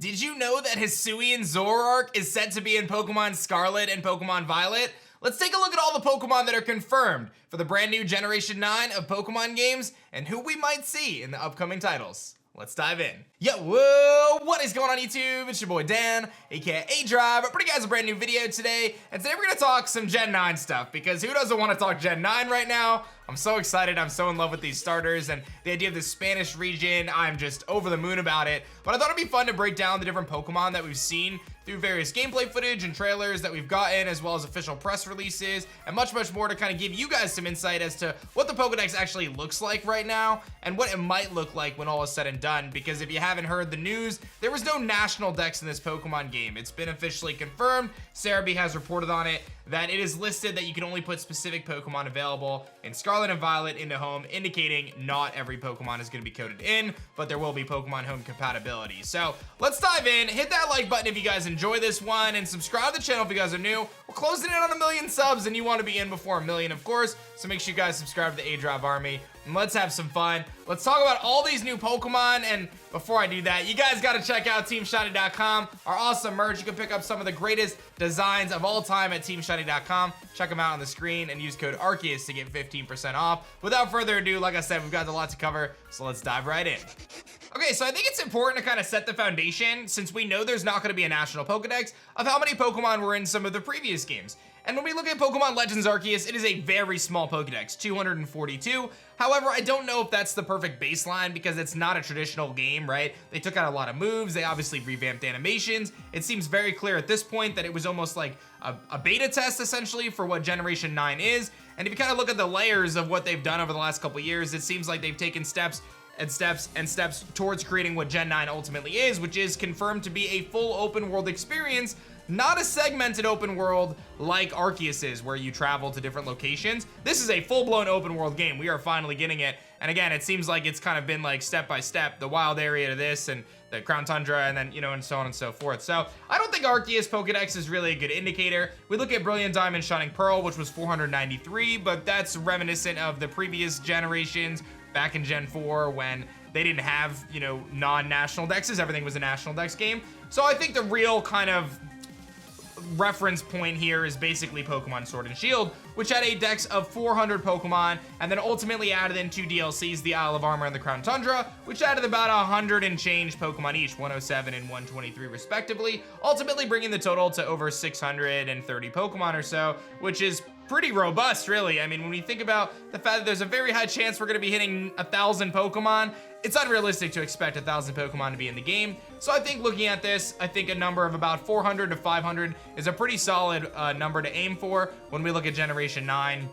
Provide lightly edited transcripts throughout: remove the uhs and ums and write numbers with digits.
Did you know that Hisuian Zoroark is set to be in Pokemon Scarlet and Pokemon Violet? Let's take a look at all the Pokemon that are confirmed for the brand new Generation 9 of Pokemon games and who we might see in the upcoming titles. Let's dive in. Yo, whoa, what is going on YouTube? It's your boy Dan, aka A-Drive. Bringing you guys a brand new video today, and today we're gonna talk some Gen 9 stuff, because who doesn't want to talk Gen 9 right now? I'm so excited, I'm so in love with these starters, and the idea of the Spanish region, I'm just over the moon about it. But I thought it'd be fun to break down the different Pokemon that we've seen through various gameplay footage and trailers that we've gotten, as well as official press releases, and much more to kind of give you guys some insight as to what the Pokedex actually looks like right now, and what it might look like when all is said and done. Because if you haven't heard the news, there was no National Dex in this Pokemon game. It's been officially confirmed. Cerebi has reported on it that it is listed that you can only put specific Pokemon available in Scarlet and Violet into home, indicating not every Pokemon is going to be coded in, but there will be Pokemon home compatibility. So let's dive in. Hit that like button if you guys enjoy this one, and subscribe to the channel if you guys are new. We're closing in on 1 million subs, and you want to be in before 1 million, of course. So make sure you guys subscribe to the A-Drive Army, and let's have some fun. Let's talk about all these new Pokemon, and before I do that, you guys got to check out TeamShiny.com, our awesome merch. You can pick up some of the greatest designs of all time at TeamShiny.com. Check them out on the screen and use code Arceus to get 15% off. Without further ado, like I said, we've got a lot to cover, so let's dive right in. Okay, so I think it's important to kind of set the foundation, since we know there's not going to be a National Pokedex, of how many Pokemon were in some of the previous games. And when we look at Pokemon Legends Arceus, it is a very small Pokedex, 242. However, I don't know if that's the perfect baseline, because it's not a traditional game, right? They took out a lot of moves, they obviously revamped animations. It seems very clear at this point that it was almost like a beta test, essentially, for what Generation 9 is. And if you kind of look at the layers of what they've done over the last couple years, it seems like they've taken steps towards creating what Gen 9 ultimately is, which is confirmed to be a full open world experience, not a segmented open world like Arceus is, where you travel to different locations. This is a full-blown open world game. We are finally getting it. And again, it seems like it's kind of been like step by step, the wild area to this, and the Crown Tundra, and then, you know, and so on and so forth. So I don't think Arceus Pokedex is really a good indicator. We look at Brilliant Diamond Shining Pearl, which was 493, but that's reminiscent of the previous generations back in Gen 4, when they didn't have, you know, non-National Dexes. Everything was a National Dex game. So I think the real kind of reference point here is basically Pokemon Sword and Shield, which had a dex of 400 Pokemon, and then ultimately added in 2 DLCs, the Isle of Armor and the Crown Tundra, which added about 100 and change Pokemon each, 107 and 123 respectively, ultimately bringing the total to over 630 Pokemon or so, which is pretty robust, really. I mean, when we think about the fact that there's a very high chance we're going to be hitting 1,000 Pokemon, it's unrealistic to expect 1,000 Pokemon to be in the game. So I think looking at this, I think a number of about 400 to 500 is a pretty solid number to aim for when we look at Generation 9.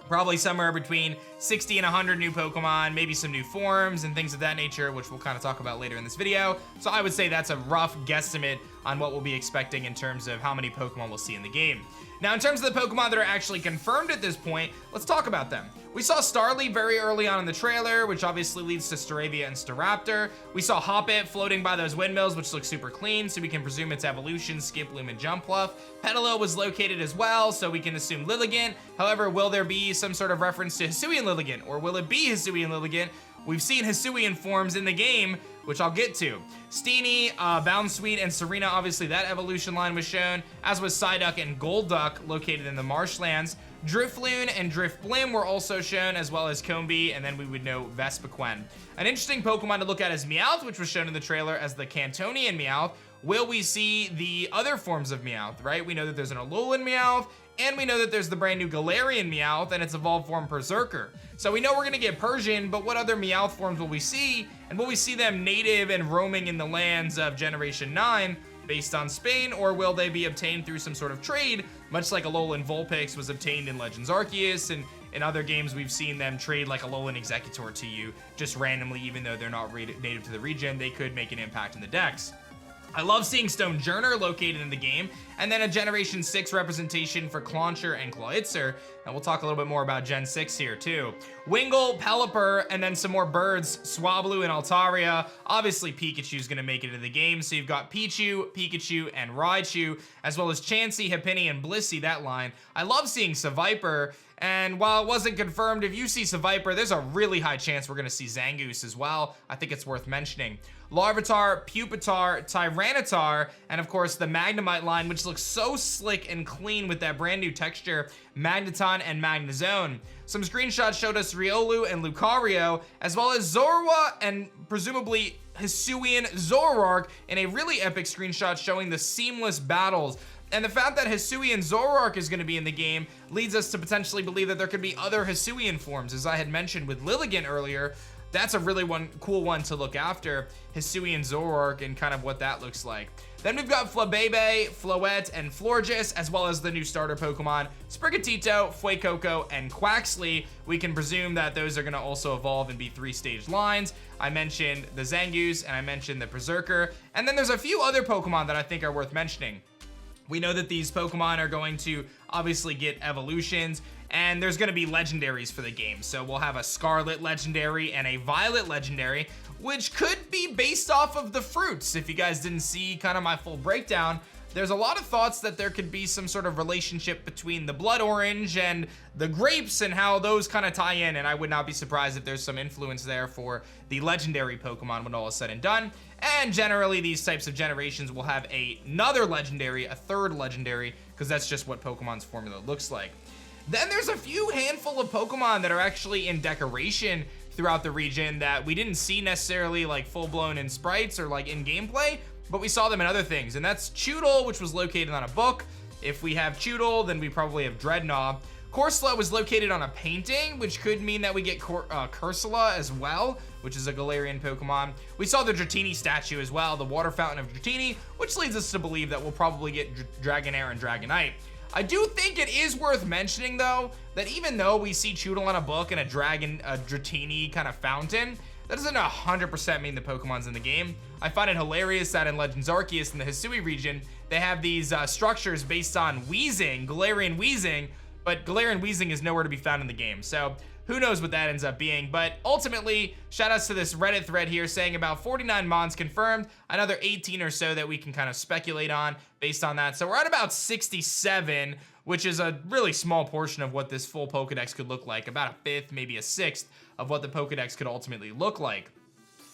Probably somewhere between 60 and 100 new Pokemon, maybe some new forms and things of that nature, which we'll kind of talk about later in this video. So I would say that's a rough guesstimate on what we'll be expecting in terms of how many Pokemon we'll see in the game. Now, in terms of the Pokemon that are actually confirmed at this point, let's talk about them. We saw Starly very early on in the trailer, which obviously leads to Staravia and Staraptor. We saw Hoppip floating by those windmills, which looks super clean, so we can presume it's evolution, Skiploom, and Jumpluff. Petalil was located as well, so we can assume Lilligant. However, will there be some sort of reference to Hisuian Lilligant, or will it be Hisuian Lilligant? We've seen Hisuian forms in the game, which I'll get to. Steenie, Bounsweet, and Serena, obviously that evolution line was shown, as was Psyduck and Golduck, located in the marshlands. Drifloon and Drifblim were also shown, as well as Combee, and then we would know Vespiquen. An interesting Pokemon to look at is Meowth, which was shown in the trailer as the Cantonian Meowth. Will we see the other forms of Meowth, right? We know that there's an Alolan Meowth, and we know that there's the brand new Galarian Meowth and its evolved form Berserker. So we know we're gonna get Persian, but what other Meowth forms will we see? And will we see them native and roaming in the lands of Generation 9 based on Spain, or will they be obtained through some sort of trade, much like Alolan Vulpix was obtained in Legends Arceus, and in other games we've seen them trade like Alolan Executor to you just randomly, even though they're not native to the region, they could make an impact in the Dex. I love seeing Stonejourner located in the game, and then a Generation 6 representation for Clauncher and Clawitzer, and we'll talk a little bit more about Gen 6 here too. Wingull, Pelipper, and then some more birds, Swablu and Altaria. Obviously Pikachu's gonna make it into the game, so you've got Pichu, Pikachu, and Raichu, as well as Chansey, Happiny, and Blissey, that line. I love seeing Seviper, And while it wasn't confirmed, if you see Seviper, there's a really high chance we're gonna see Zangoose as well. I think it's worth mentioning. Larvitar, Pupitar, Tyranitar, and of course the Magnemite line, which looks so slick and clean with that brand new texture, Magneton and Magnezone. Some screenshots showed us Riolu and Lucario, as well as Zorua and presumably Hisuian Zoroark in a really epic screenshot showing the seamless battles. And the fact that Hisuian Zoroark is going to be in the game leads us to potentially believe that there could be other Hisuian forms. As I had mentioned with Lilligant earlier, that's a really cool one to look after, Hisuian Zoroark and kind of what that looks like. Then we've got Flabebe, Floette, and Florges, as well as the new starter Pokemon, Sprigatito, Fuecoco, and Quaxly. We can presume that those are going to also evolve and be 3-stage lines. I mentioned the Zangoose, and I mentioned the Berserker. And then there's a few other Pokemon that I think are worth mentioning. We know that these Pokemon are going to obviously get evolutions, and there's going to be legendaries for the game. So we'll have a Scarlet legendary and a Violet legendary, which could be based off of the fruits. If you guys didn't see kind of my full breakdown, there's a lot of thoughts that there could be some sort of relationship between the blood orange and the grapes and how those kind of tie in, and I would not be surprised if there's some influence there for the legendary Pokemon when all is said and done. And generally these types of generations will have another legendary, a third legendary, because that's just what Pokemon's formula looks like. Then there's a few handful of Pokemon that are actually in decoration throughout the region that we didn't see necessarily like full-blown in sprites or like in gameplay, but we saw them in other things, and that's Choodle, which was located on a book. If we have Choodle, then we probably have Dreadnought. Corsola was located on a painting, which could mean that we get Cursula as well, which is a Galarian Pokemon. We saw the Dratini statue as well, the water fountain of Dratini, which leads us to believe that we'll probably get Dragonair and Dragonite. I do think it is worth mentioning, though, that even though we see Choodle on a book and a Dratini kind of fountain, that doesn't 100% mean the Pokemon's in the game. I find it hilarious that in Legends Arceus in the Hisui region, they have these structures based on Weezing, Galarian Weezing, but Galarian Weezing is nowhere to be found in the game. So who knows what that ends up being, but ultimately, shoutouts to this Reddit thread here saying about 49 Mons confirmed, another 18 or so that we can kind of speculate on based on that. So we're at about 67, which is a really small portion of what this full Pokedex could look like, about a fifth, maybe a sixth of what the Pokedex could ultimately look like.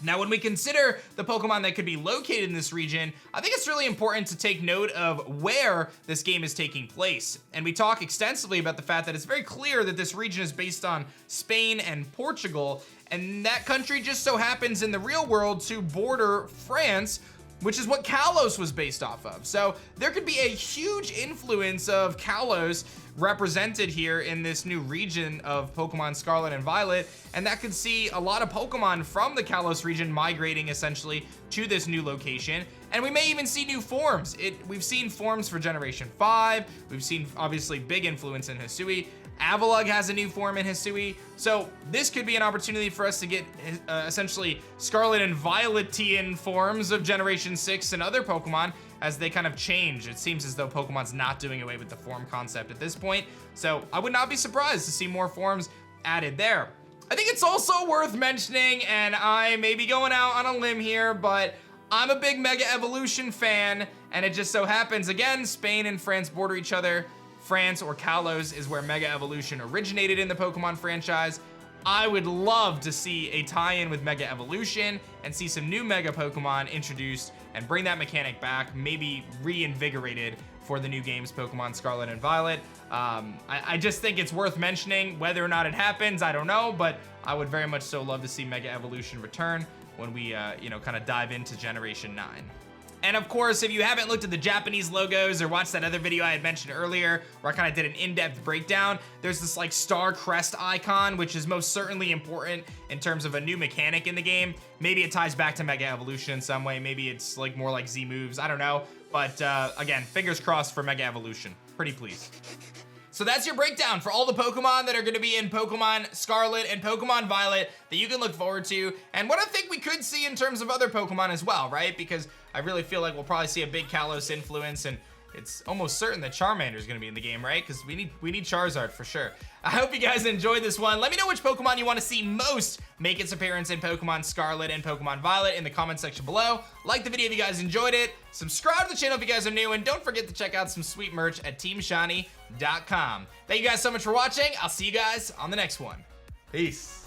Now, when we consider the Pokemon that could be located in this region, I think it's really important to take note of where this game is taking place. And we talk extensively about the fact that it's very clear that this region is based on Spain and Portugal, and that country just so happens in the real world to border France, which is what Kalos was based off of. So there could be a huge influence of Kalos represented here in this new region of Pokemon Scarlet and Violet, and that could see a lot of Pokemon from the Kalos region migrating essentially to this new location. And we may even see new forms. We've seen forms for Generation 5, we've seen obviously big influence in Hisui. Avalugg has a new form in Hisui, so this could be an opportunity for us to get essentially Scarlet and Violetian forms of Generation 6 and other Pokemon as they kind of change. It seems as though Pokemon's not doing away with the form concept at this point, so I would not be surprised to see more forms added there. I think it's also worth mentioning, and I may be going out on a limb here, but I'm a big Mega Evolution fan, and it just so happens, again, Spain and France border each other. France, or Kalos, is where Mega Evolution originated in the Pokemon franchise. I would love to see a tie-in with Mega Evolution and see some new Mega Pokemon introduced and bring that mechanic back, maybe reinvigorated for the new games Pokemon Scarlet and Violet. I just think it's worth mentioning. Whether or not it happens, I don't know, but I would very much so love to see Mega Evolution return when we, kind of dive into Generation 9. And of course, if you haven't looked at the Japanese logos or watched that other video I had mentioned earlier, where I kind of did an in-depth breakdown, there's this like star crest icon, which is most certainly important in terms of a new mechanic in the game. Maybe it ties back to Mega Evolution in some way. Maybe it's like more like Z moves. I don't know. But again, fingers crossed for Mega Evolution. Pretty pleased. So that's your breakdown for all the Pokemon that are going to be in Pokemon Scarlet and Pokemon Violet that you can look forward to, and what I think we could see in terms of other Pokemon as well, right? Because I really feel like we'll probably see a big Kalos influence, and it's almost certain that Charmander is gonna be in the game, right? Because we need Charizard for sure. I hope you guys enjoyed this one. Let me know which Pokemon you want to see most make its appearance in Pokemon Scarlet and Pokemon Violet in the comment section below. Like the video if you guys enjoyed it. Subscribe to the channel if you guys are new, and don't forget to check out some sweet merch at teamshiny.com. Thank you guys so much for watching. I'll see you guys on the next one. Peace.